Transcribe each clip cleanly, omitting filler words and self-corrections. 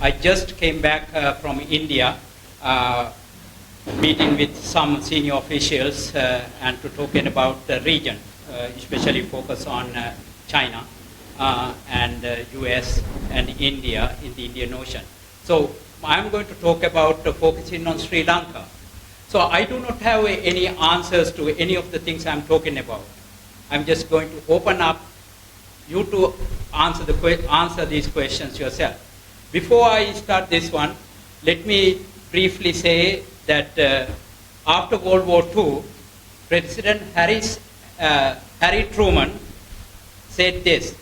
I just came back from India, meeting with some senior officials and to talking about the region, especially focus on China and US and India in the Indian Ocean. So I'm going to talk about focusing on Sri Lanka. So I do not have any answers to any of the things I'm talking about. I'm just going to open up you to answer these questions yourself. Before I start this one, let me briefly say that after World War II, President Harry Truman said this: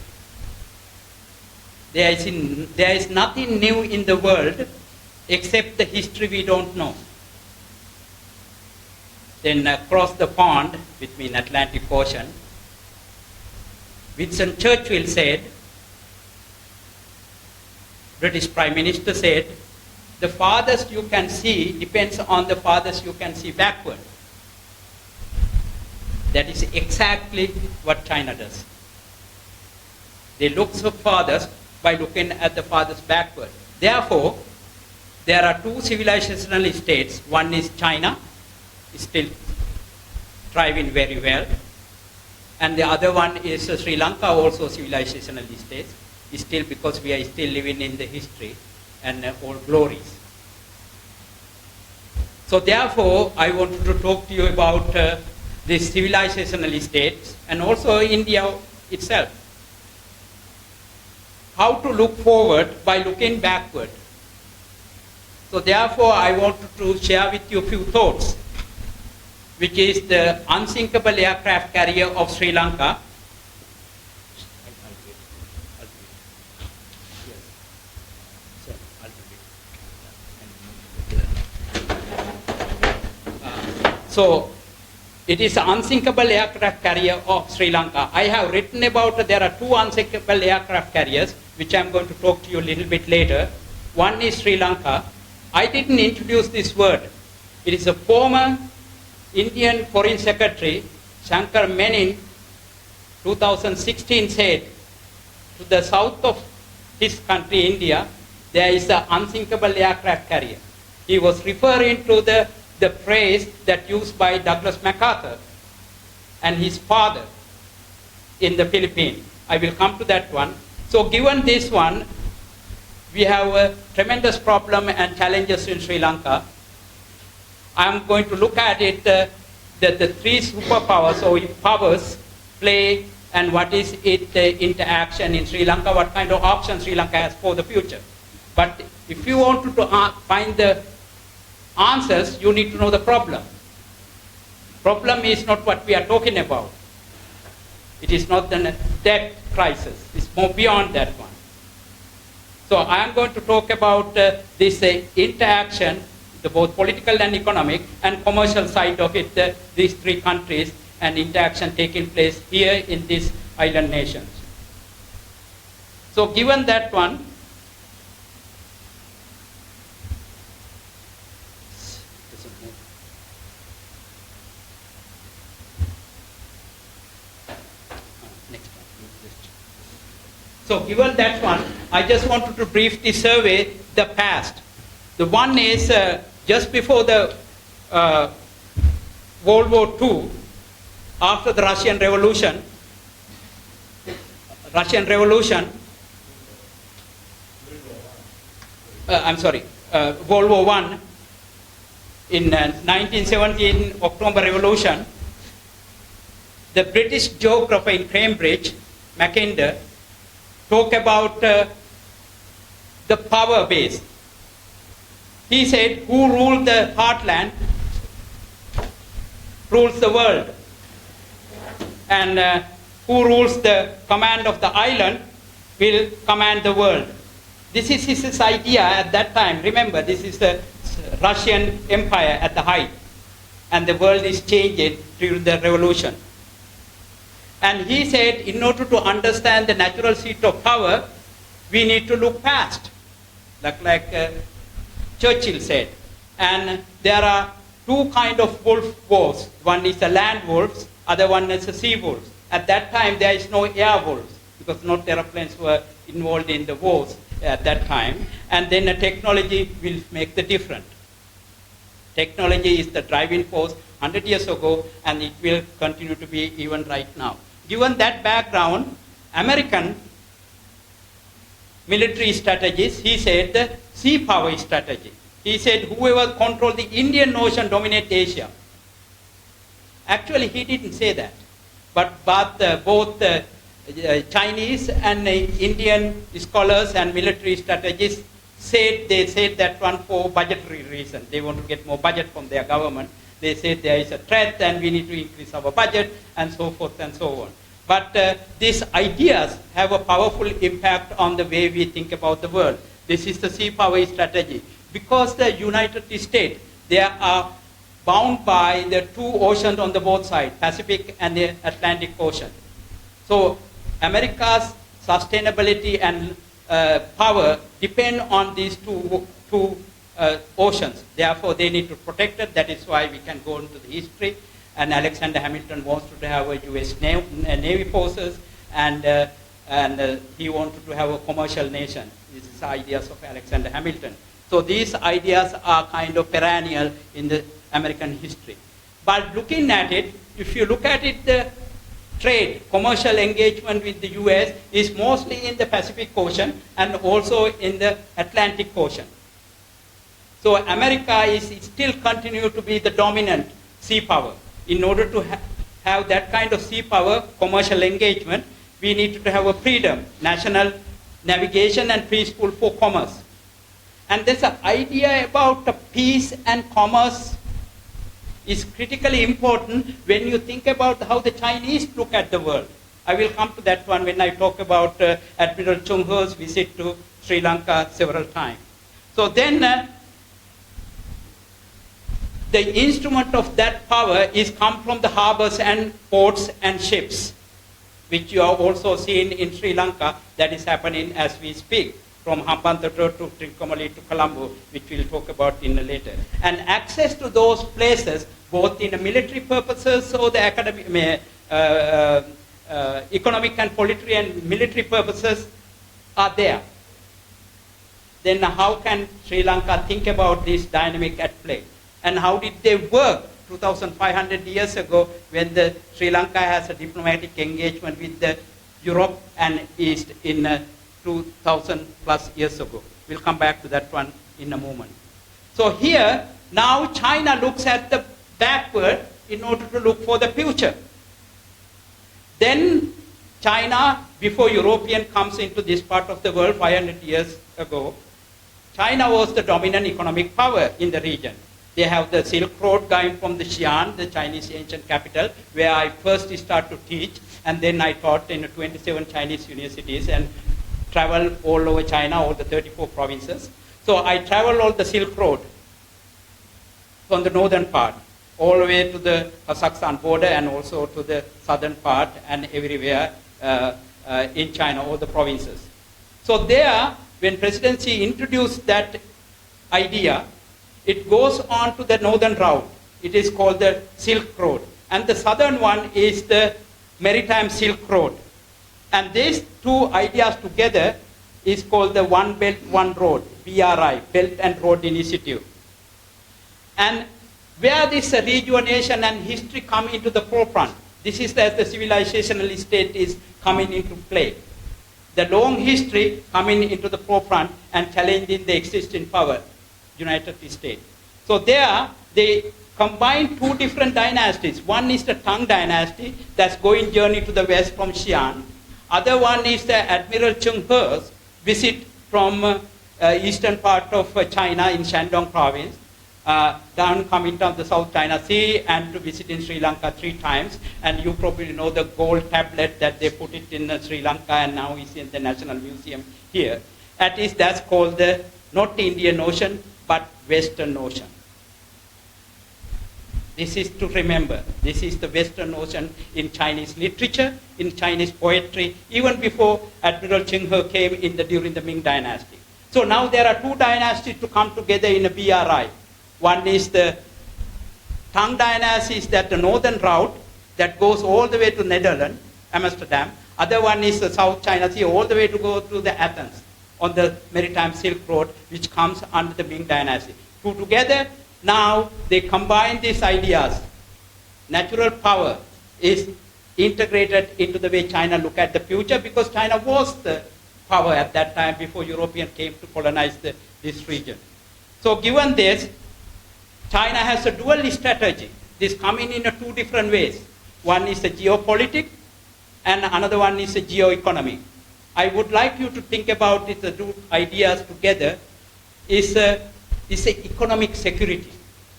there is nothing new in the world except the history we don't know. Then across the pond between Atlantic Ocean, Winston Churchill said, British Prime Minister said, the farthest you can see depends on the farthest you can see backward. That is exactly what China does. They look so farthest by looking at the farthest backward. Therefore, there are two civilizational states. One is China, is still thriving very well. And the other one is Sri Lanka, also civilizational state, is still because we are still living in the history and old glories. So therefore, I wanted to talk to you about these civilizational states and also India itself. How to look forward by looking backward. So therefore, I wanted to share with you a few thoughts, which is the unsinkable aircraft carrier of Sri Lanka. So it is an unsinkable aircraft carrier of Sri Lanka. I have written about there are two unsinkable aircraft carriers, which I'm going to talk to you a little bit later. One is Sri Lanka. I didn't introduce this word. It is a former Indian Foreign Secretary, Shankar Menon, 2016 said, to the south of his country, India, there is an unsinkable aircraft carrier. He was referring to the phrase that used by Douglas MacArthur and his father in the Philippines. I will come to that one. So given this one, we have a tremendous problem and challenges in Sri Lanka. I'm going to look at it, the three superpowers or powers play and what is its interaction in Sri Lanka, what kind of options Sri Lanka has for the future. But if you want to find the answers, you need to know the problem. Problem is not what we are talking about. It is not the debt crisis. It's more beyond that one. So I am going to talk about this interaction, the both political and economic and commercial side of it, these three countries and interaction taking place here in these island nations. So given that one, so given that one, I just wanted to briefly survey the past. The one is just before the World War II, after the Russian Revolution, World War I, in 1917 October Revolution, the British geographer in Cambridge, Mackinder, talk about the power base. He said, who ruled the heartland rules the world. And who rules the command of the island will command the world. This is his idea at that time. Remember, this is the Russian Empire at the height. And the world is changing during the revolution. And he said, in order to understand the natural seat of power, we need to look past, like Churchill said. And there are two kinds of wolf wars. One is the land wolves, other one is the sea wolves. At that time, there is no air wolves, because not airplanes were involved in the wars. at that time, and then technology will make the difference. Technology is the driving force 100 years ago, and it will continue to be even right now. Given that background, American military strategies, he said the sea power strategy. He said whoever controls the Indian Ocean dominates Asia. Actually, he didn't say that. But both Chinese and Indian scholars and military strategists they said that one for budgetary reasons. They want to get more budget from their government. They said there is a threat and we need to increase our budget and so forth and so on. But these ideas have a powerful impact on the way we think about the world. This is the sea power strategy. Because the United States, they are bound by the two oceans on the both sides, Pacific and the Atlantic Ocean. So America's sustainability and power depend on these two oceans. Therefore, they need to protect it. That is why we can go into the history. And Alexander Hamilton wants to have a U.S. Navy forces, and he wanted to have a commercial nation. These are ideas of Alexander Hamilton. So these ideas are kind of perennial in the American history. But looking at it, if you look at it, the trade, commercial engagement with the US is mostly in the Pacific Ocean and also in the Atlantic Ocean. So America is still continue to be the dominant sea power. In order to have that kind of sea power, commercial engagement, we need to have a freedom, national navigation and peaceful for commerce. And there's an idea about peace and commerce is critically important when you think about how the Chinese look at the world. I will come to that one when I talk about Admiral Chung He's visit to Sri Lanka several times. So then the instrument of that power is come from the harbors and ports and ships, which you are also seeing in Sri Lanka. That is happening as we speak, from Hambantota to Trincomalee to Colombo, which we'll talk about in later. And access to those places, both in the military purposes or the economic and political and military purposes, are there. Then how can Sri Lanka think about this dynamic at play? And how did they work 2,500 years ago when the Sri Lanka has a diplomatic engagement with the Europe and East in 2,000 plus years ago? We'll come back to that one in a moment. So here, now China looks at the backward in order to look for the future. Then China, before European comes into this part of the world 500 years ago, China was the dominant economic power in the region. They have the Silk Road going from the Xi'an, the Chinese ancient capital, where I first started to teach, and then I taught in 27 Chinese universities and traveled all over China, all the 34 provinces. So I traveled all the Silk Road from the northern part, all the way to the Kazakhstan border and also to the southern part and everywhere in China, all the provinces. So there, when presidency introduced that idea, it goes on to the northern route. It is called the Silk Road. And the southern one is the Maritime Silk Road. And these two ideas together is called the One Belt, One Road, BRI, Belt and Road Initiative. And where this rejuvenation and history come into the forefront, this is as the civilizational state is coming into play. The long history coming into the forefront and challenging the existing power, United States. So there, they combine two different dynasties. One is the Tang dynasty that's going journey to the west from Xi'an. Other one is the Admiral Chung He's visit from eastern part of China in Shandong province, down coming down the South China Sea and to visit in Sri Lanka 3 times. And you probably know the gold tablet that they put it in Sri Lanka and now is in the National Museum here. That's called the not Indian Ocean, but Western Ocean. This is to remember. This is the Western Ocean in Chinese literature, in Chinese poetry, even before Admiral Chung He came in during the Ming Dynasty. So now there are 2 dynasties to come together in a BRI. One is the Tang dynasty, is that the northern route that goes all the way to Netherlands, Amsterdam. Other one is the South China Sea, all the way to go to the Athens. on the maritime Silk Road, which comes under the Ming Dynasty. Two together, now they combine these ideas. Natural power is integrated into the way China look at the future, because China was the power at that time before Europeans came to colonize this region. So given this, China has a dual strategy. This coming in two different ways. One is the geopolitics, and another one is the geoeconomy. I would like you to think about it, the two ideas together, is economic security.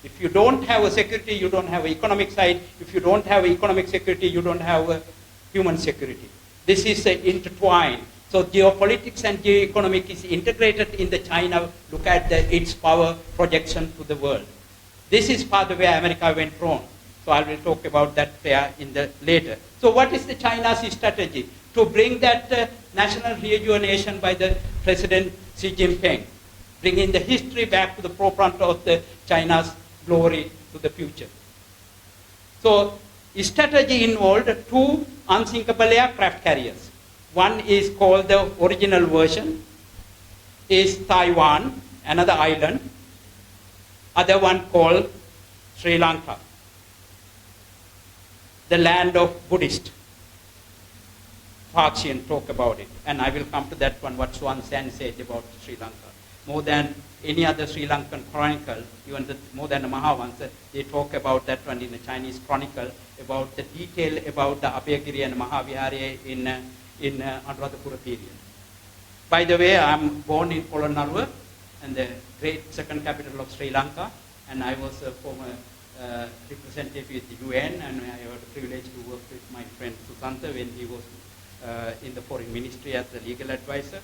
If you don't have a security, you don't have an economic side. If you don't have economic security, you don't have a human security. This is intertwined. So geopolitics and geoeconomic is integrated in the China, look at its power projection to the world. This is part of where America went wrong. So I will talk about that there in the later. So what is the China's strategy? To bring that national rejuvenation by the President Xi Jinping, bringing the history back to the forefront of the China's glory to the future. So strategy involved two unsinkable aircraft carriers. One is called the original version, is Taiwan, another island. Other one called Sri Lanka, the land of Buddhist. Parksian talk about it, and I will come to that one, what Swan Sen said about Sri Lanka. More than any other Sri Lankan chronicle, even more than the Mahavans, they talk about that one in the Chinese chronicle, about the detail about the Abhayagiri and Mahavihara in Anuradhapura period. By the way, I am born in Polonnaruwa, and the great second capital of Sri Lanka, and I was a former representative with the UN, and I had the privilege to work with my friend Susanta when he was in the foreign ministry as the legal advisor.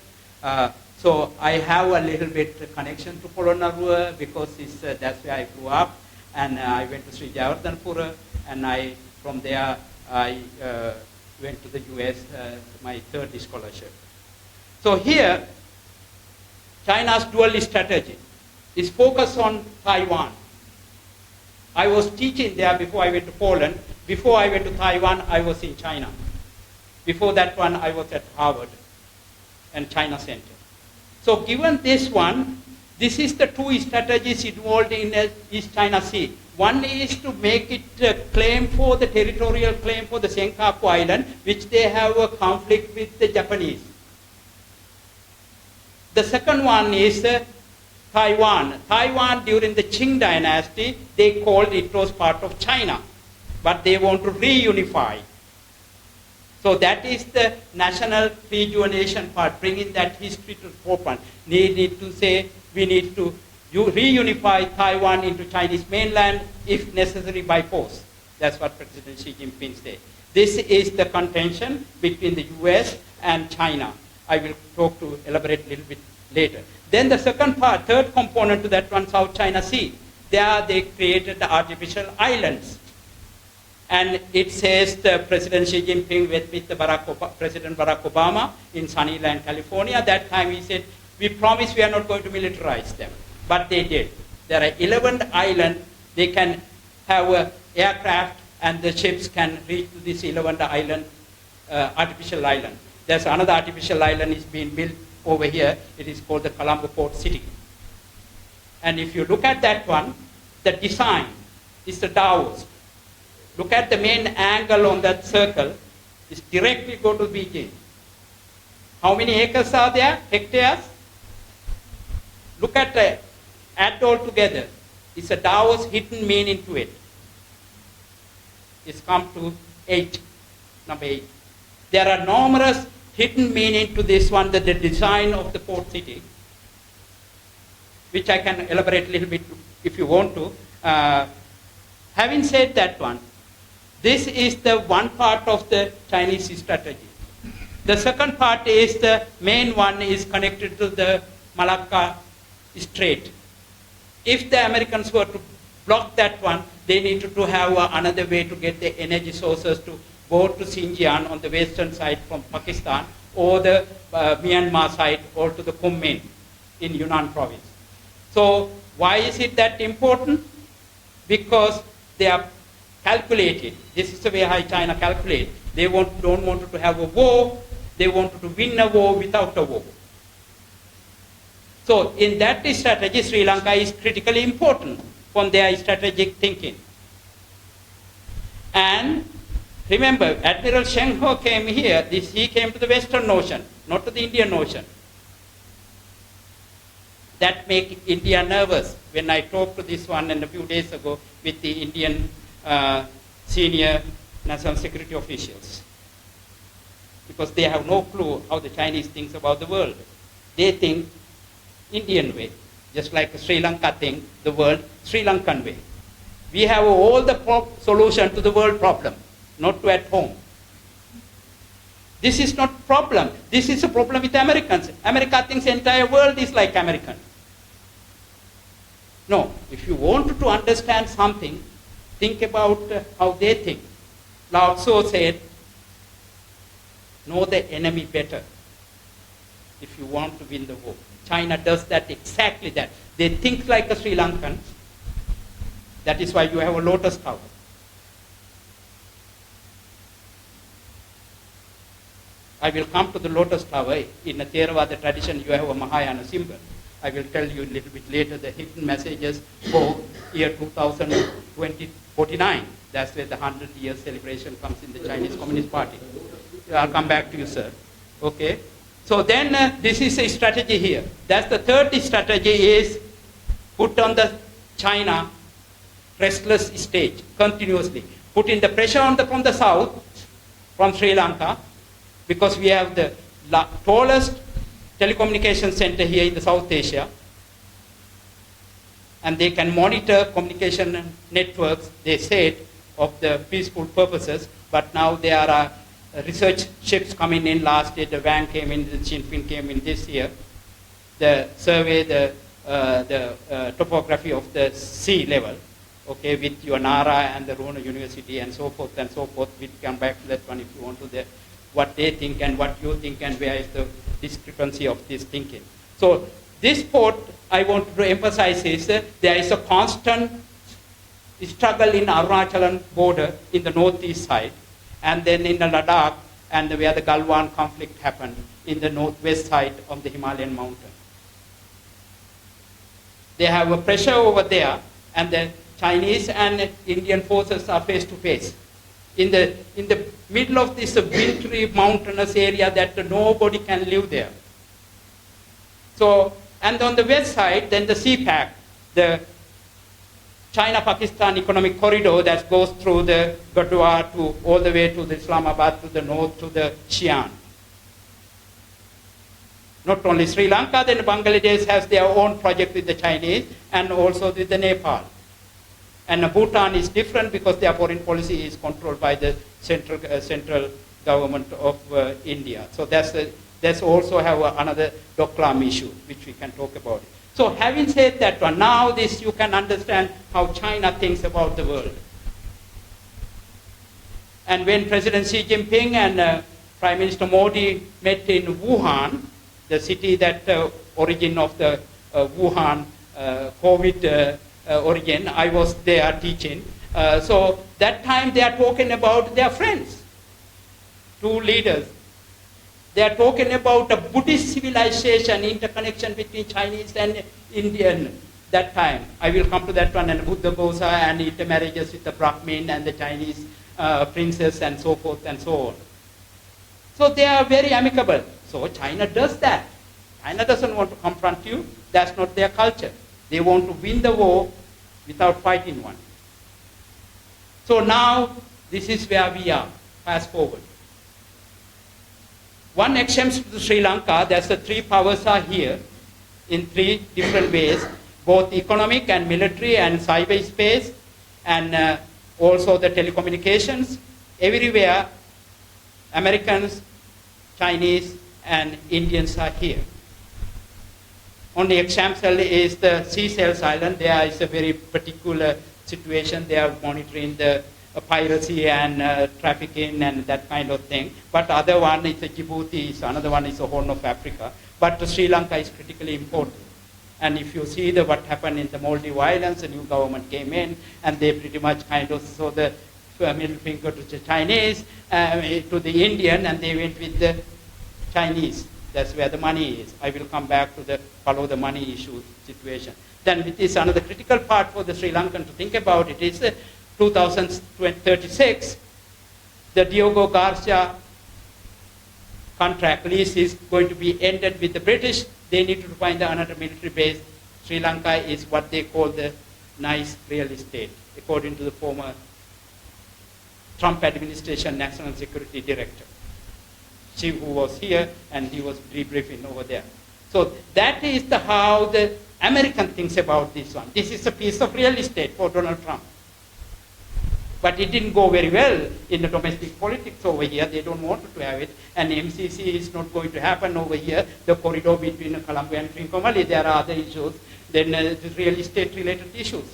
So I have a little bit connection to Polonnaruwa because that's where I grew up, and I went to Sri Javardhanpura, and from there I went to the US, my third scholarship. So here, China's dual strategy is focused on Taiwan. I was teaching there before I went to Poland. Before I went to Taiwan, I was in China. Before that one, I was at Harvard and China Center. So given this one, this is the two strategies involved in East China Sea. One is to make it a claim for the territorial claim for the Senkaku Island, which they have a conflict with the Japanese. The second one is Taiwan. Taiwan, during the Qing dynasty, they called it was part of China, but they want to reunify. So that is the national rejuvenation part, bringing that history to the forefront. They need to say we need to reunify Taiwan into Chinese mainland, if necessary by force. That's what President Xi Jinping said. This is the contention between the US and China. I will elaborate a little bit later. Then the second part, third component to that one, South China Sea. There they created the artificial islands. And it says the President Xi Jinping with the President Barack Obama in Sunnyland, California. That time he said, we promise we are not going to militarize them. But they did. There are 11 islands. They can have an aircraft and the ships can reach to this 11th island, artificial island. There's another artificial island is being built over here. It is called the Colombo Port City. And if you look at that one, the design is the Taoist. Look at the main angle on that circle. It's directly go to Beijing. How many acres are there? Hectares? Look at the add all together. It's a Taoist hidden meaning to it. It's come to 8, number 8. There are numerous hidden meaning to this one, the design of the port city, which I can elaborate a little bit if you want to. Having said that one, this is the one part of the Chinese strategy. The second part is the main one is connected to the Malacca Strait. If the Americans were to block that one, they needed to have another way to get the energy sources to go to Xinjiang on the western side from Pakistan, or the Myanmar side, or to the Kunming in Yunnan province. So why is it that important? Because they are calculated. This is the way how China calculates. They don't want to have a war. They wanted to win a war without a war. So in that strategy, Sri Lanka is critically important from their strategic thinking. And remember, Admiral Sheng Ho came here. He came to the Western Ocean, not to the Indian Ocean. That makes India nervous. When I talked to this one a few days ago with the Indian senior national security officials, because they have no clue how the Chinese thinks about the world. They think Indian way, just like Sri Lanka think the world Sri Lankan way. We have all the solution to the world problem, not to at home. This is not problem. This is a problem with Americans. America thinks the entire world is like American. No, if you want to understand something, think about how they think. Lao Tzu said, know the enemy better if you want to win the war. China does that, exactly that. They think like a Sri Lankan. That is why you have a lotus tower. I will come to the lotus tower. In a Theravada tradition, you have a Mahayana symbol. I will tell you a little bit later the hidden messages for year 2049. That's where the 100-year celebration comes in the Chinese Communist Party. I'll come back to you, sir. Okay? So then this is a strategy here. That's the third strategy is put on the China restless stage continuously. Put in the pressure on from the south, from Sri Lanka, because we have the tallest telecommunication center here in the South Asia, and they can monitor communication networks, they said, of the peaceful purposes, but now there are research ships coming in. Last year, the Wang came in, the Jinping came in this year. The survey, the topography of the sea level, okay, with your NARA and the Rona University and so forth and so forth. We come back to that one if you want to, what they think and what you think and where is the discrepancy of this thinking. So this part I want to emphasize is there is a constant struggle in Arunachalam border in the northeast side, and then in the Ladakh and where the Galwan conflict happened in the northwest side of the Himalayan mountain. They have a pressure over there, and the Chinese and Indian forces are face to face. In the middle of this wintry mountainous area that nobody can live there. So, and on the west side, then the CPAC, the China-Pakistan economic corridor that goes through the Gurdwara to all the way to the Islamabad to the north to the Xi'an. Not only Sri Lanka, then Bangladesh has their own project with the Chinese and also with the Nepal. And Bhutan is different because their foreign policy is controlled by the central government of India. So that's also have another Doklam issue, which we can talk about. So having said that one, now this you can understand how China thinks about the world. And when President Xi Jinping and Prime Minister Modi met in Wuhan, the city that origin of the Wuhan COVID origin, I was there teaching. So that time they are talking about their friends, two leaders. They are talking about a Buddhist civilization, interconnection between Chinese and Indian that time. I will come to that one, and Buddha Ghosa and intermarriages with the Brahmin and the Chinese princess and so forth and so on. So they are very amicable. So China does that. China doesn't want to confront you. That's not their culture. They want to win the war without fighting one. So now, this is where we are. Fast forward. One exemption to Sri Lanka, there's the three powers are here in three different ways, both economic and military and cyberspace, and also the telecommunications. Everywhere, Americans, Chinese, and Indians are here. Only example is the Seychelles Island. There is a very particular situation. They are monitoring the piracy and trafficking and that kind of thing. But other one is Djibouti, another one is the Horn of Africa. But Sri Lanka is critically important. And if you see what happened in the Maldives Islands, the new government came in and they pretty much kind of saw the middle finger to the Chinese, to the Indian, and they went with the Chinese. That's where the money is. I will come back to the follow the money issue situation. Then with this another critical part for the Sri Lankan to think about it is 2036, the Diogo Garcia contract lease is going to be ended with the British. They need to find another military base. Sri Lanka is what they call the nice real estate, according to the former Trump administration National Security Director. She who was here and he was debriefing over there. So that is how the American thinks about this one. This is a piece of real estate for Donald Trump. But it didn't go very well in the domestic politics over here. They don't want to have it. And MCC is not going to happen over here. The corridor between Colombo and Trincomalee, there are other issues. Then the real estate related issues.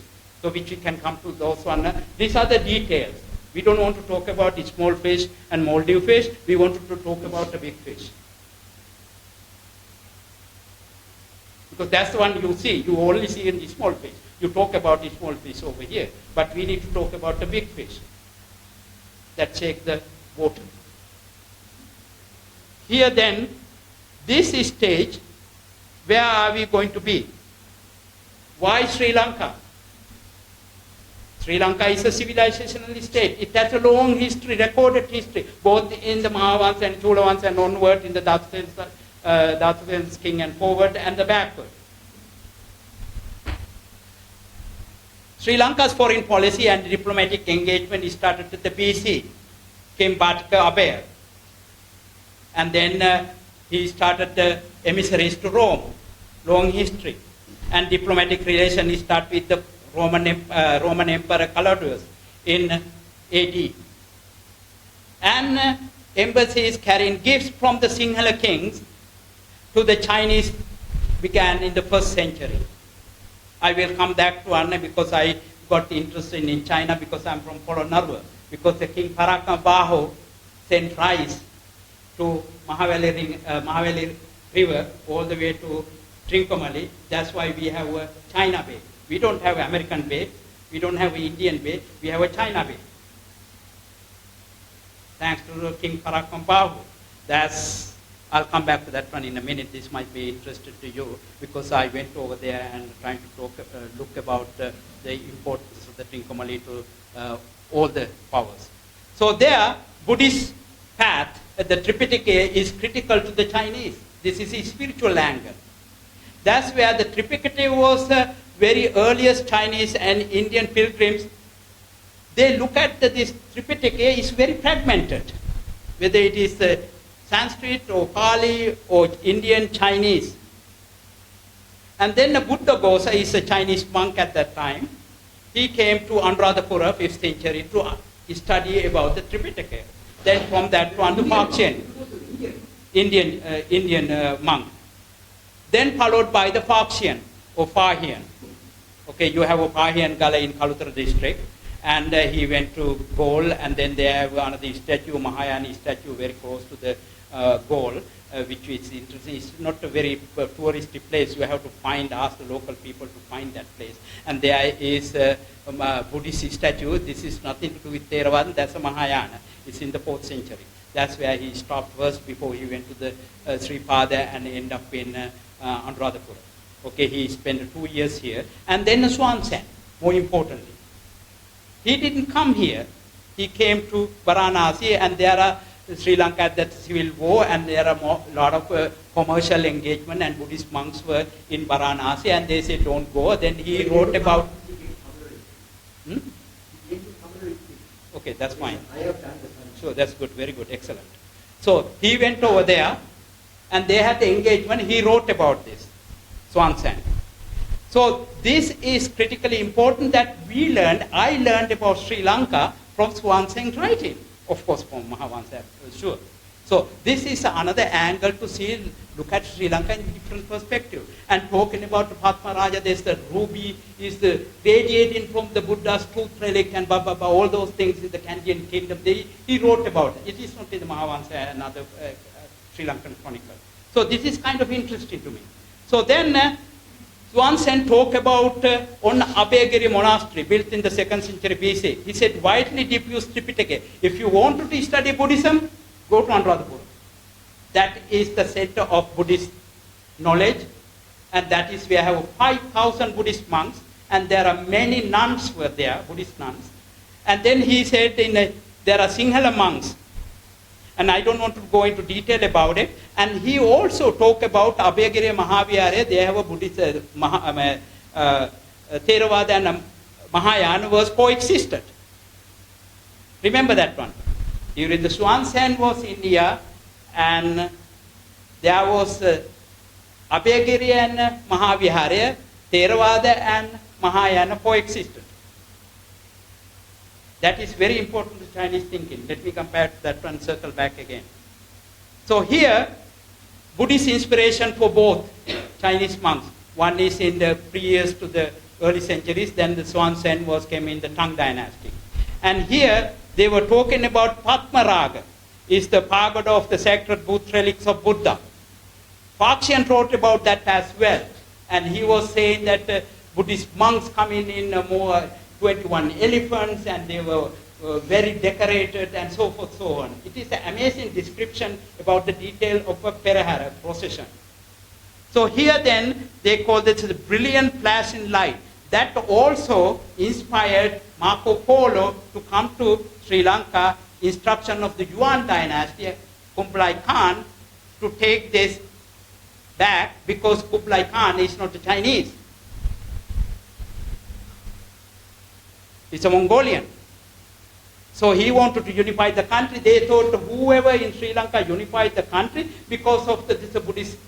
So which we can come to those one. These are the details. We don't want to talk about the small fish and Maldive fish. We wanted to talk about the big fish. Because that's the one you see. You only see in the small fish. You talk about the small fish over here. But we need to talk about the big fish that shake the water. Here then, this stage, where are we going to be? Why Sri Lanka? Sri Lanka is a civilizational state. It has a long history, recorded history, both in the Mahavans and Chulavans and onward in the Dhathu's king and forward and the backward. Sri Lanka's foreign policy and diplomatic engagement started with the BC, King Bhattaka Abaya. And then he started the emissaries to Rome, long history. And diplomatic relations start with the Roman Emperor Calidus in AD. And embassies carrying gifts from the Sinhala kings to the Chinese began in the 1st century. I will come back to Anna because I got interested in China because I'm from Polonnaruwa. Because the King Parakamabahu sent rice to Mahavali River all the way to Trincomalee. That's why we have a China Bay. We don't have an American Bay. We don't have an Indian Bay. We have a China Bay. Thanks to King Parakamabahu. I'll come back to that one in a minute. This might be interesting to you because I went over there and trying to look about the importance of the Trincomalee to all the powers. So there, Buddhist path, the Tripitaka is critical to the Chinese. This is a spiritual angle. That's where the Tripitaka was very earliest Chinese and Indian pilgrims. They look at this Tripitaka is very fragmented, whether it is Sanskrit or Pali or Indian Chinese. And then the Buddha Ghosa is a Chinese monk at that time. He came to Anuradhapura, 5th century, to study about the Tripitaka. Then from that to Andupakshen, Indian monk. Then followed by the Pakshian or Pahian. Okay, you have a Pahian Gala in Kalutara district. And he went to Gaul, and then they have another statue, Mahayani statue, very close to the Gaul, which is interesting. It's not a very touristy place. You have to ask the local people to find that place. And there is a Buddhist statue. This is nothing to do with Theravada. That's a Mahayana. It's in the 4th century. That's where he stopped first before he went to the Sri Pada and ended up in Anuradhapura. Okay, he spent 2 years here. And then Swansen, more importantly. He didn't come here. He came to Varanasi, and there are Sri Lanka had that civil war, and there are a lot of commercial engagement, and Buddhist monks were in Varanasi, and they said, don't go. Then he wrote about... Okay, that's fine. Sure, that's good, very good, excellent. So he went over there, and they had the engagement. He wrote about this, Swansen. So this is critically important that I learned about Sri Lanka from Swansen's writing. Of course, from Mahavansa, sure. So this is another angle to look at Sri Lanka in a different perspective. And talking about the Padma Raja, there's the ruby is radiating from the Buddha's tooth relic and all those things in the Kandyan kingdom. He wrote about it. It is not in the Mahavansa, another Sri Lankan chronicle. So this is kind of interesting to me. So then Swansen talked about on Abhayagiri monastery built in the 2nd century BC. He said, widely diffused Tripitaka. If you want to study Buddhism, go to Anuradhapura. that is the center of Buddhist knowledge, and that is where I have 5,000 Buddhist monks, and there are many nuns were there, Buddhist nuns. And then he said there are Sinhala monks, and I don't want to go into detail about it. And he also talked about Abhayagiriya Mahavihara. They have a Buddhist, Theravada and Mahayana was coexisted. Remember that one. During the Swan Sen was India, and there was Abhayagiriya and Mahavihara, Theravada and Mahayana coexisted. That is very important to Chinese thinking. Let me compare to that one, circle back again. So here, Buddhist inspiration for both Chinese monks. One is in the previous to the early centuries, then the Swan Sen came in the Tang dynasty. And here, they were talking about Padmaraga, is the pagoda of the sacred Buddha relics of Buddha. Faxian wrote about that as well. And he was saying that Buddhist monks coming in more 21 elephants, and they were very decorated, and so forth, so on. It is an amazing description about the detail of a Perahara procession. So here then, they call this a brilliant flash in light. That also inspired Marco Polo to come to Sri Lanka, instruction of the Yuan dynasty, Kublai Khan, to take this back, because Kublai Khan is not a Chinese. It's a Mongolian. So he wanted to unify the country. They thought whoever in Sri Lanka unified the country because of this Buddhist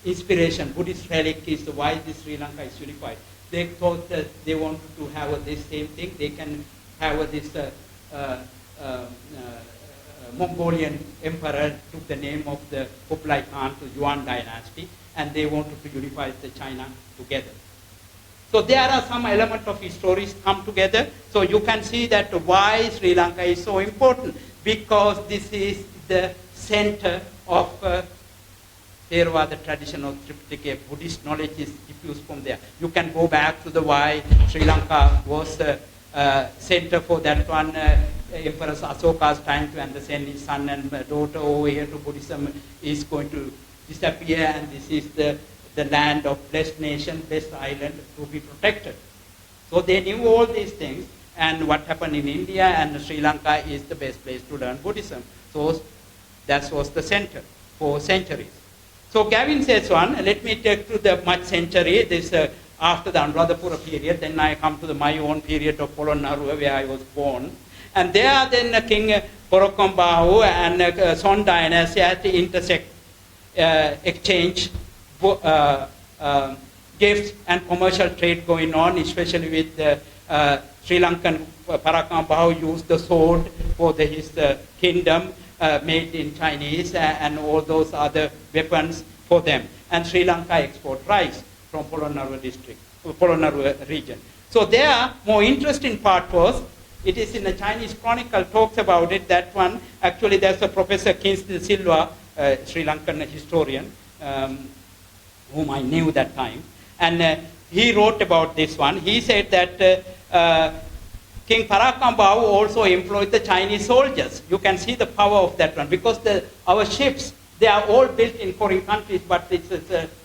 inspiration. Buddhist relic is why this Sri Lanka is unified. They thought that they wanted to have this same thing. They can have this Mongolian emperor took the name of the Kublai Khan to Yuan dynasty, and they wanted to unify the China together. So there are some elements of his stories come together. So you can see that why Sri Lanka is so important, because this is the center of Theravada tradition of Tripitaka. Buddhist knowledge is diffused from there. You can go back to the why Sri Lanka was the center for that one. Emperor Asoka's time to understand his son and daughter over here to Buddhism is going to disappear, and this is the land of blessed nation, blessed island to be protected. So they knew all these things, and what happened in India and Sri Lanka is the best place to learn Buddhism. So that was the center for centuries. So Gavin says one, let me take to the much century, this after the Anuradhapura period, then I come to my own period of Polonnaruwa where I was born. And there then King Parakambahu and Song dynasty had to intersect, exchange gifts and commercial trade going on, especially with the Sri Lankan Parakambahu used the sword for his kingdom made in Chinese and all those other weapons for them. And Sri Lanka export rice from Polonnaruwa district, Polonnaruwa region. So there, more interesting part was, it is in the Chinese Chronicle talks about it, that one, actually there's a Professor Kinston Silva, Sri Lankan historian, whom I knew that time, and he wrote about this one. He said that King Parakambahu also employed the Chinese soldiers. You can see the power of that one, because our ships, they are all built in foreign countries, but it's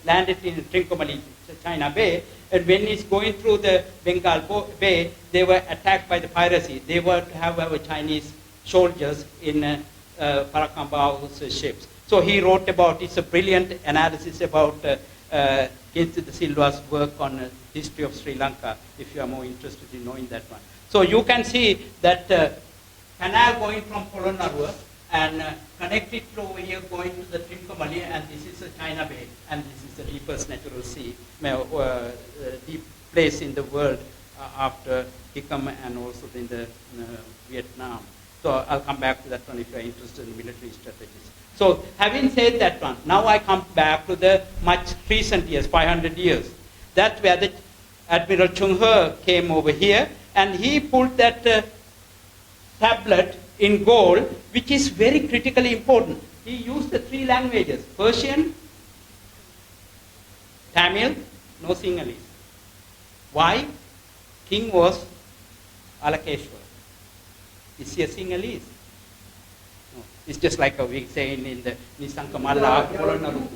landed in Trincomalee, China Bay, and when it's going through the Bengal Bay, they were attacked by the piracy. They were to have our Chinese soldiers in Parakambahu's ships. So he wrote about, it's a brilliant analysis about Kinston Silva's work on the history of Sri Lanka, if you are more interested in knowing that one. So you can see that canal going from Polonnaruwa and connected to over here going to the Trincomalee, and this is the China Bay, and this is the deepest natural sea, deep place in the world after Hikam and also in the Vietnam. So I'll come back to that one if you are interested in military strategies. So having said that one, now I come back to the much recent years, 500 years. That's where the Admiral Chung He came over here, and he pulled that tablet in gold, which is very critically important. He used the 3 languages, Persian, Tamil, no Sinhalese. Why? King was Alakeshwar. Is he a Sinhalese? No. It's just like we say in the Nisankamala, Polonaru.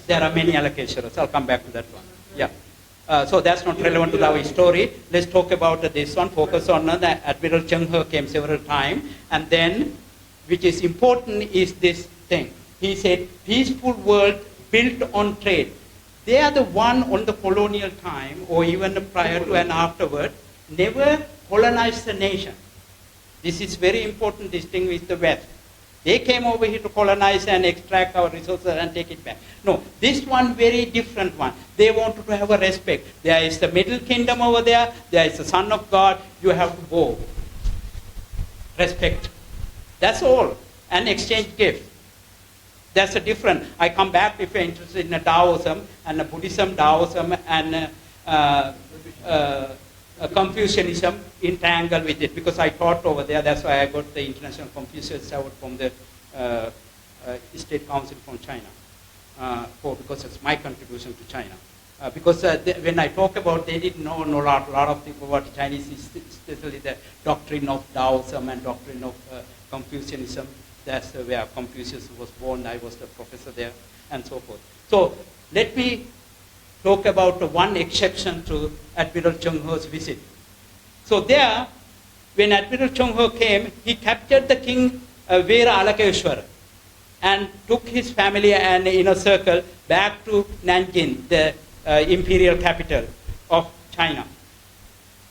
There are many allocations. I'll come back to that one. Yeah. So that's not relevant to our story. Let's talk about this one. Focus on the Admiral Cheng He came several times. And then, which is important, is this thing. He said, peaceful world built on trade. They are the one on the colonial time, or even prior to and afterward, never colonized the nation. This is very important distinction with the West. They came over here to colonize and extract our resources and take it back. No, this one very different one. They wanted to have a respect. There is the Middle Kingdom over there. There is the Son of God. You have to bow. Respect. That's all. And exchange gifts. That's a different. I come back if you're interested in Taoism and Buddhism, Taoism, and Confucianism entangled with it, because I taught over there. That's why I got the International Confucius Award from the State Council from China, because it's my contribution to China. Because when I talk about, they didn't know a lot of people about Chinese, especially the doctrine of Taoism and doctrine of Confucianism. That's where Confucius was born. I was the professor there, and so forth. So let me talk about one exception to Admiral Cheng He's visit. So there, when Admiral Cheng He came, he captured the king Veera Alakeshwara and took his family and inner circle back to Nanjing, the imperial capital of China.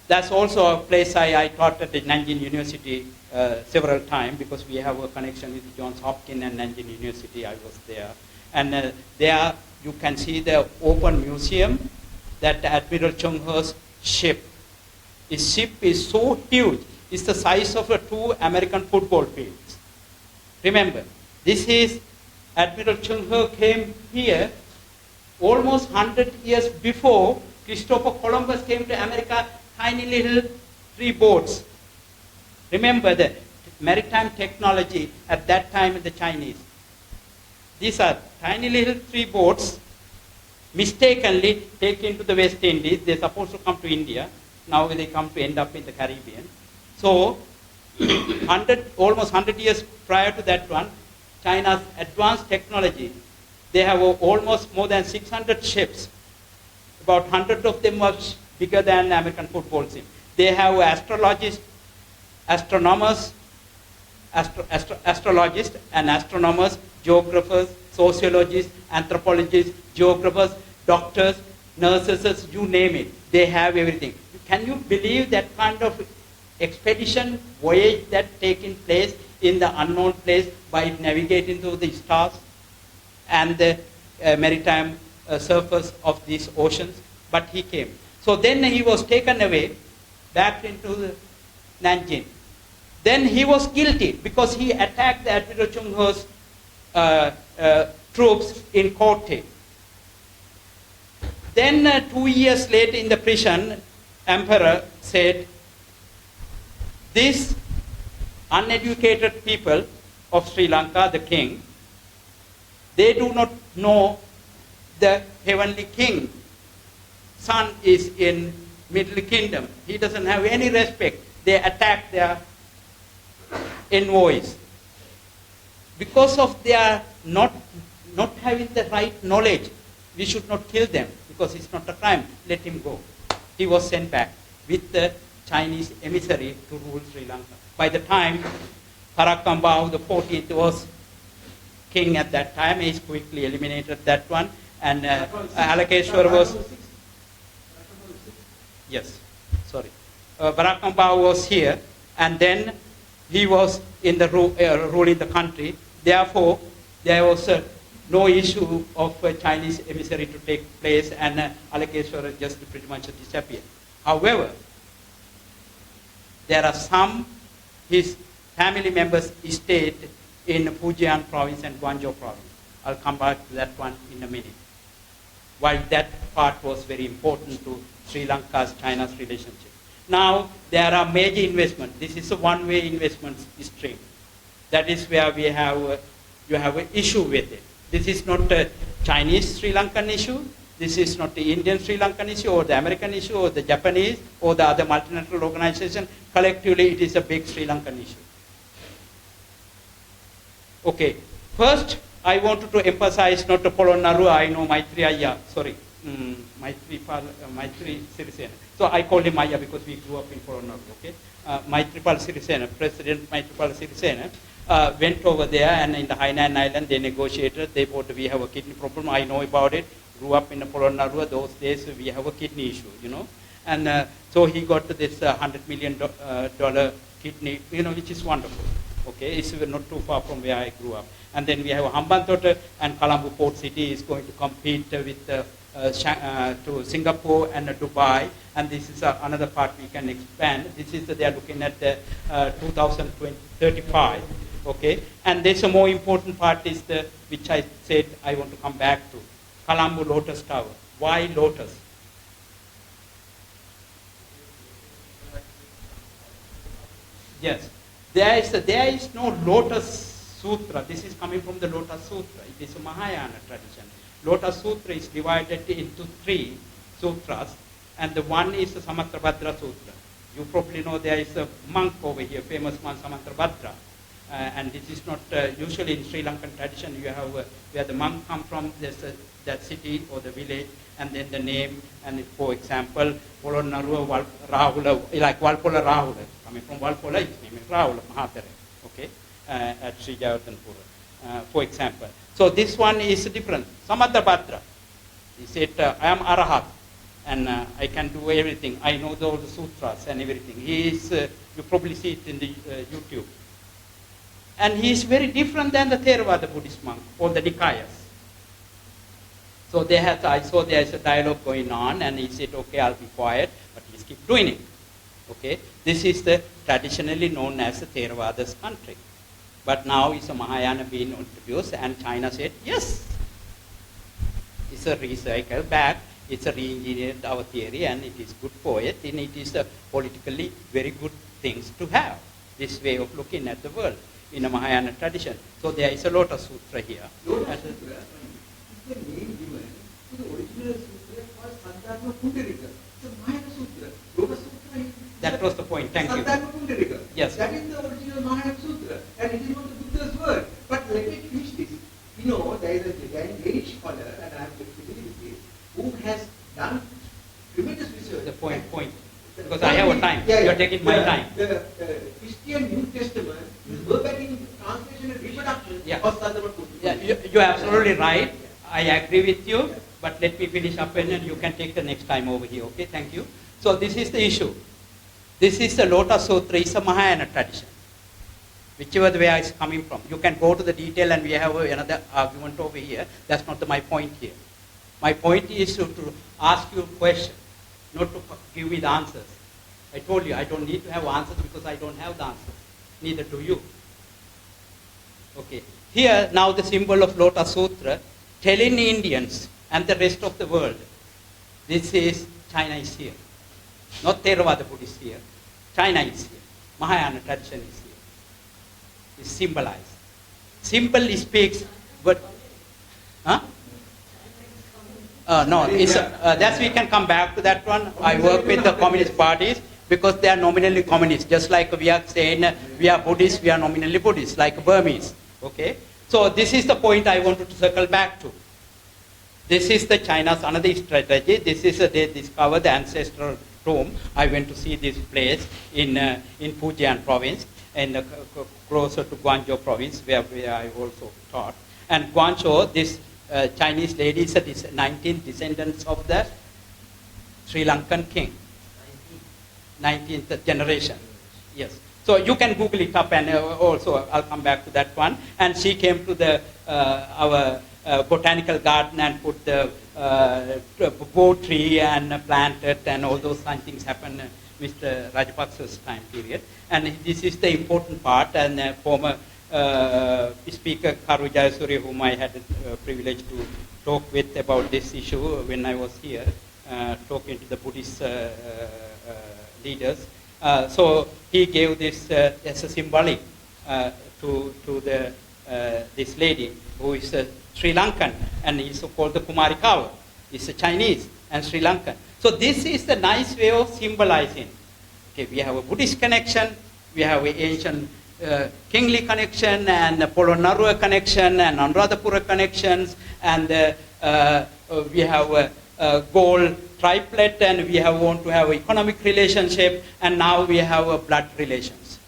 That's also a place I taught at the Nanjing University several times, because we have a connection with Johns Hopkins and Nanjing University. I was there. And there you can see the open museum that Admiral Cheng He's ship. His ship is so huge. It's the size of 2 American football fields. Remember, this is Admiral Cheng He came here almost 100 years before Christopher Columbus came to America, tiny little 3 boats. Remember the maritime technology at that time in the Chinese. These are tiny little 3 boats mistakenly taken to the West Indies. They're supposed to come to India. Now they come to end up in the Caribbean. So almost 100 years prior to that one, China's advanced technology, they have almost more than 600 ships. About 100 of them are bigger than American football team. They have astrologists, astronomers, astrologists and astronomers, geographers, sociologists, anthropologists, geographers, doctors, nurses, you name it. They have everything. Can you believe that kind of expedition voyage that taking place in the unknown place by navigating through the stars and the maritime surface of these oceans? But he came. So then he was taken away back into the Nanjing. Then he was guilty because he attacked the Admiral Cheng He's troops in Corte. Then 2 years later in the prison, Emperor said, these uneducated people of Sri Lanka, the king, they do not know the heavenly king. Son is in Middle Kingdom. He doesn't have any respect. They attack their envoys. Because of their not having the right knowledge, we should not kill them because it's not a crime. Let him go. He was sent back with the Chinese emissary to rule Sri Lanka. By the time Parakambau the 14th was king at that time, he quickly eliminated that one. And Alakeshwar was... Yes, sorry. Parakambau was here, and then he was in the ruling the country. Therefore, there was no issue of Chinese emissary to take place, and Alakeshwar just pretty much disappeared. However, there are some his family members stayed in Fujian province and Guangzhou province. I'll come back to that one in a minute. While that part was very important to Sri Lanka's China's relationship. Now there are major investments. This is a one-way investment stream. That is where we have you have an issue with it. This is not a Chinese Sri Lankan issue. This is not the Indian Sri Lankan issue or the American issue or the Japanese or the other multinational organization. Collectively, it is a big Sri Lankan issue. Okay, first I wanted to emphasize not to Polonnaruwa, I know Maitri Ayya, sorry, Maitri Sirisena. So I call him Ayya because we grew up in Polonnaruwa, okay? Maitripal Sirisena, President Maitripal Sirisena, went over there and in the Hainan Island they negotiated, they thought we have a kidney problem, I know about it, grew up in Polonnaruwa, those days we have a kidney issue, you know? And so he got this $100 million kidney, you know, which is wonderful. Okay, it's not too far from where I grew up. And then we have Hambantota and Colombo Port City is going to compete with to Singapore and Dubai. And this is another part we can expand. This is they are looking at 2035. Okay, and there's a more important part is the which I said I want to come back to Colombo Lotus Tower. Why Lotus? Yes. There is no Lotus Sutra. This is coming from the Lotus Sutra. It is a Mahayana tradition. Lotus Sutra is divided into 3 sutras, and the one is the Samantrabhadra Sutra. You probably know there is a monk over here, famous monk Samantrabhadra. And this is not usually in Sri Lankan tradition. You have where the monk come from that city or the village, and then the name. And for example, Polonnaruwa Rahula, like Walpola Rahula, coming from Walpola, his name is Rahula Mahathare. Okay, at Sri Jayatanpura, for example. So this one is different. Samantrabhadra, he said, I am Arahat, and I can do everything. I know all the sutras and everything. He is, you probably see it in the YouTube. And he is very different than the Theravada Buddhist monk or the Nikayas. So I saw there is a dialogue going on, and he said, okay, I'll be quiet, but he's keep doing it. Okay, this is the traditionally known as the Theravada's country. But now is a Mahayana being introduced, and China said, yes, it's a recycle back, it's a re-engineered our theory, and it is good for it, and it is a politically very good things to have, this way of looking at the world in a Mahayana tradition. So there is a Lotus Sutra here. Lotus Sutra is the name given to the original sutra called Saddharma Pundarika. It's a Mahayana Sutra. Lotus Sutra is... That was the point, thank you. Saddharma Pundarika. Yes. That is the original Mahayana Sutra, and it is not the Buddha's word. But let me finish this. You know, there is a Danish scholar, and I am familiar with this, who has done tremendous research. The point. Because I have a time. You are taking my time. The Christian New Testament is verbatim translation and reproduction of Saddharma Pundarika. Yeah, you are absolutely right. I agree with you. But let me finish up, and then you can take the next time over here. Okay, thank you. So this is the issue. This is the Lotus Sutra. It's a Mahayana tradition. Whichever the way it's coming from. You can go to the detail, and we have another argument over here. That's not my point here. My point is to ask you a question, not to give me the answers. I told you I don't need to have answers because I don't have the answers. Neither do you. Okay. Here now the symbol of Lotus Sutra telling Indians and the rest of the world, this is China is here. Not Theravada Buddhist here. China is here. Mahayana tradition is here. It's symbolized. Symbol speaks, but no, that's we can come back to that one. I work with the communist parties because they are nominally communist. Just like we are saying we are Buddhists, we are nominally Buddhists, like Burmese. Okay? So this is the point I wanted to circle back to. This is the China's another strategy. This is they discovered the ancestral tomb. I went to see this place in Fujian province and closer to Guangzhou province where I also taught. And Guangzhou, this Chinese lady is a 19th descendants of the Sri Lankan king. 19th generation. Yes. So you can Google it up, and also I'll come back to that one. And she came to the our botanical garden and put the bow tree and planted, and all those kind of things happened Mr. Rajapaksa's time period. And this is the important part, and former Speaker Karu Jayasuri, whom I had the privilege to talk with about this issue when I was here, talking to the Buddhist leaders. So he gave this as a symbolic to the this lady who is Sri Lankan, and is called the Kumarikawa. It's a Chinese and Sri Lankan. So this is the nice way of symbolizing. Okay, we have a Buddhist connection, we have an ancient kingly connection and Polonnaruwa connection and Anuradhapura connections, and we have gold triplet, and we have want to have economic relationship, and now we have blood relations.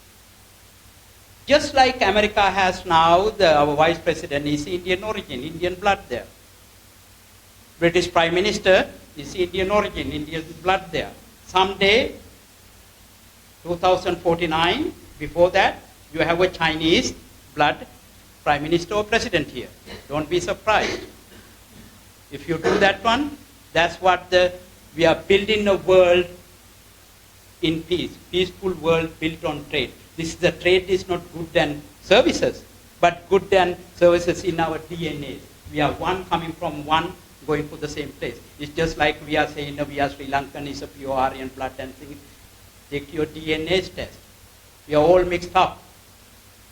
Just like America has now, our vice president is Indian origin, Indian blood there. British Prime Minister is Indian origin, Indian blood there. Someday, 2049, before that, you have a Chinese blood Prime Minister or President here. Don't be surprised. If you do that one, that's what we are building a world in peace, peaceful world built on trade. The trade is not good and services, but good and services in our DNA. We are one coming from one, going to the same place. It's just like we are saying we are Sri Lankan, is a pure Aryan blood and thing. Take your DNA test. We are all mixed up.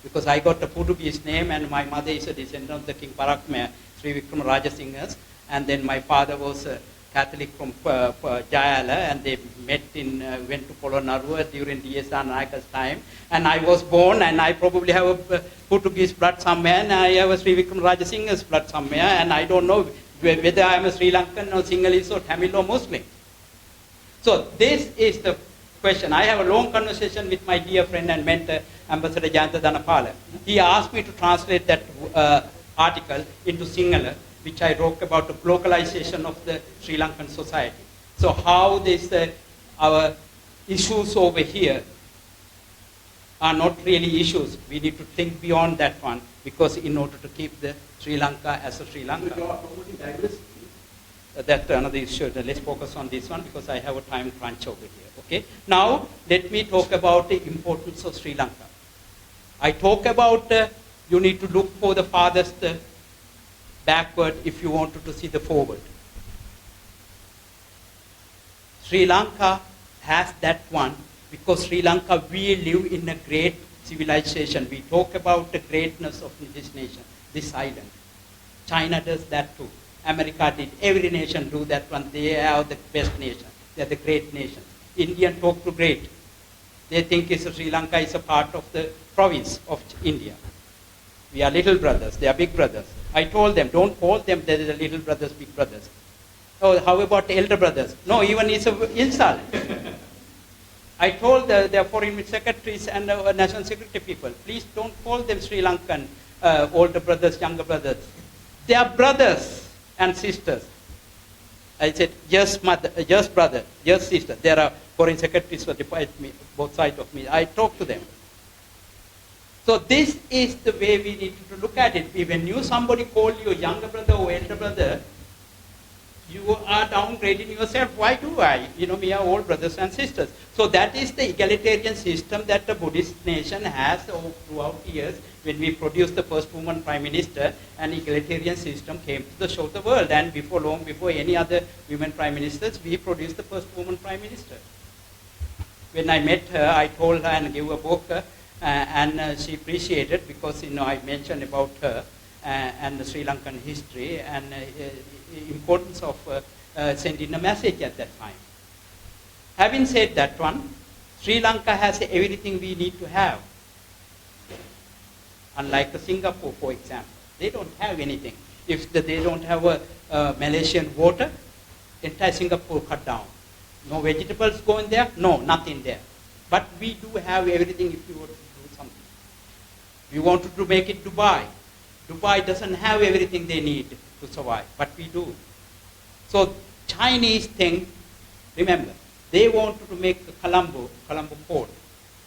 Because I got a Portuguese name and my mother is a descendant of the King Parakmaya, Sri Vikram Rajasinghas, and then my father was a Catholic from Jayala, and they met went to Polonnaruwa during D.S.R. Nayaka's time, and I was born, and I probably have a Portuguese blood somewhere, and I have a Sri Vikram Rajasingha's blood somewhere, and I don't know whether I am a Sri Lankan or Sinhalese or Tamil or Muslim. So this is the question. I have a long conversation with my dear friend and mentor, Ambassador Jayanta Dhanapala. He asked me to translate that article into Sinhala, which I wrote about the localization of the Sri Lankan society. So how our issues over here are not really issues. We need to think beyond that one, because in order to keep the Sri Lanka as a Sri Lanka. So you are promoting diversity. That's another issue. Let's focus on this one because I have a time crunch over here. Okay. Now let me talk about the importance of Sri Lanka. I talk about you need to look for the farthest backward if you wanted to see the forward. Sri Lanka has that one because Sri Lanka, we live in a great civilization. We talk about the greatness of this nation, this island. China does that too. America did. Every nation do that one. They are the best nation. They are the great nation. Indian talk to great. They think Sri Lanka is a part of the province of India. We are little brothers. They are big brothers. I told them, don't call them the little brothers, big brothers. Oh, how about the elder brothers? No, even it's an insult. I told their foreign secretaries and national security people, please don't call them Sri Lankan older brothers, younger brothers. They are brothers and sisters. I said, just mother, just brother, just sister. There are foreign secretaries who divide me, both sides of me. I talk to them. So this is the way we need to look at it. When somebody call you younger brother or elder brother, you are downgrading yourself. Why do I? We are all brothers and sisters. So that is the egalitarian system that the Buddhist nation has throughout the years. When we produced the first woman prime minister, an egalitarian system came to the show of the world. And long before any other women prime ministers, we produced the first woman prime minister. When I met her, I told her and gave her a book, and she appreciated because I mentioned about her and the Sri Lankan history and importance of sending a message at that time. Having said that one, Sri Lanka has everything we need to have. Unlike Singapore, for example, they don't have anything. If they don't have a Malaysian water, entire Singapore cut down. No vegetables go in there? No, nothing there. But we do have everything if we were to do something. We wanted to make it Dubai. Dubai doesn't have everything they need to survive, but we do. So Chinese thing, remember, they wanted to make Colombo port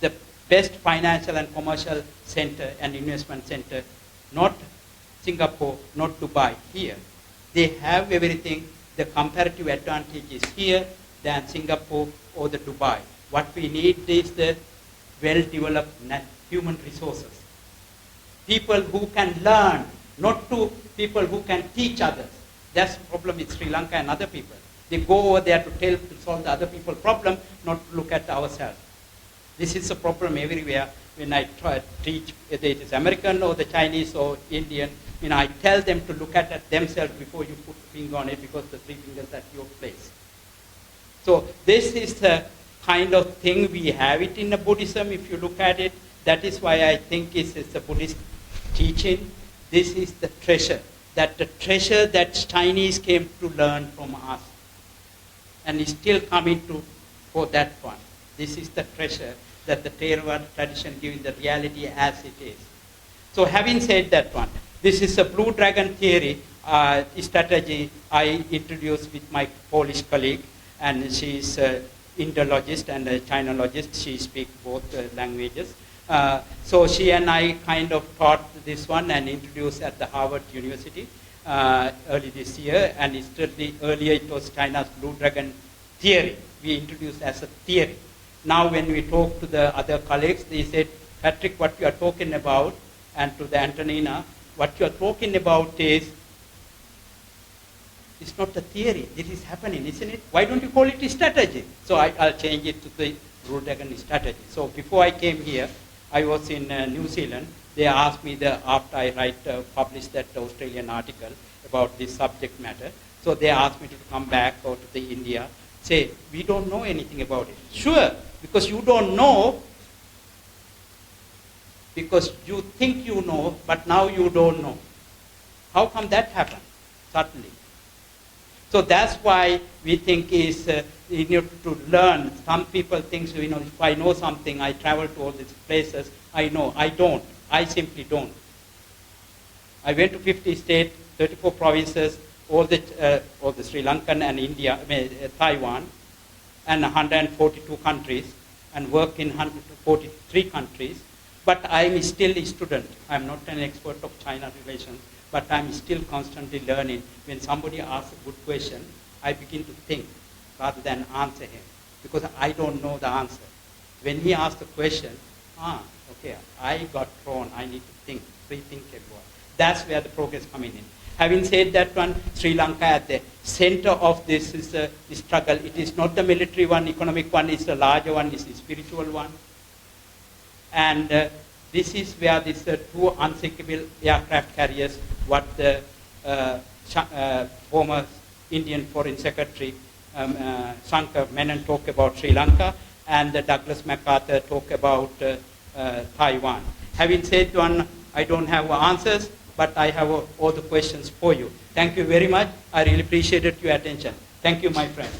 the best financial and commercial center and investment center, not Singapore, not Dubai, here. They have everything. The comparative advantage is here than Singapore or the Dubai. What we need is the well-developed human resources. People who can learn, not to people who can teach others. That's the problem with Sri Lanka and other people. They go over there to solve the other people's problem, not to look at ourselves. This is a problem everywhere. When I try to teach, whether it is American or the Chinese or Indian, I tell them to look at themselves before you put a finger on it, because the three fingers at your place. So this is the kind of thing we have it in the Buddhism. If you look at it, That is why I think it's a Buddhist teaching. This is the treasure that Chinese came to learn from us, and is still coming to for that one. This is the treasure that the Theravada tradition gives the reality as it is. So having said that one, this is a blue dragon theory strategy I introduced with my Polish colleague, and she is Indologist and a Chinologist. She speaks both languages. So she and I kind of taught this one and introduced at the Harvard University early this year. And earlier it was China's blue dragon theory. We introduced as a theory. Now when we talk to the other colleagues, they said, Patrick, what you are talking about, and to the Antonina, what you are talking about is, it's not a theory. This is happening, isn't it? Why don't you call it a strategy? So I'll change it to the blue dragon strategy. So before I came here, I was in New Zealand. They asked me after I published that Australian article about this subject matter. So they asked me to come back or to the India, say, we don't know anything about it. Sure, because you don't know, because you think you know, but now you don't know. How come that happened? Suddenly. So that's why we think is you need to learn. Some people think, if I know something, I travel to all these places, I know. I don't. I simply don't. I went to 50 states, 34 provinces, all the Sri Lankan and India, Taiwan, and 142 countries, and work in 143 countries. But I am still a student. I am not an expert of China relations, but I am still constantly learning. When somebody asks a good question, I begin to think rather than answer him, because I don't know the answer. When he asks the question, okay, I got thrown, I need to think, rethink everyone. That's where the progress coming in. Having said that one, Sri Lanka at the center of this is the struggle. It is not the military one, economic one, it's the larger one, it's the spiritual one. And this is where these two unsinkable aircraft carriers, what the former Indian Foreign Secretary Shankar Menon talked about Sri Lanka, and Douglas MacArthur talked about Taiwan. Having said one, I don't have answers, but I have all the questions for you. Thank you very much. I really appreciated your attention. Thank you, my friend.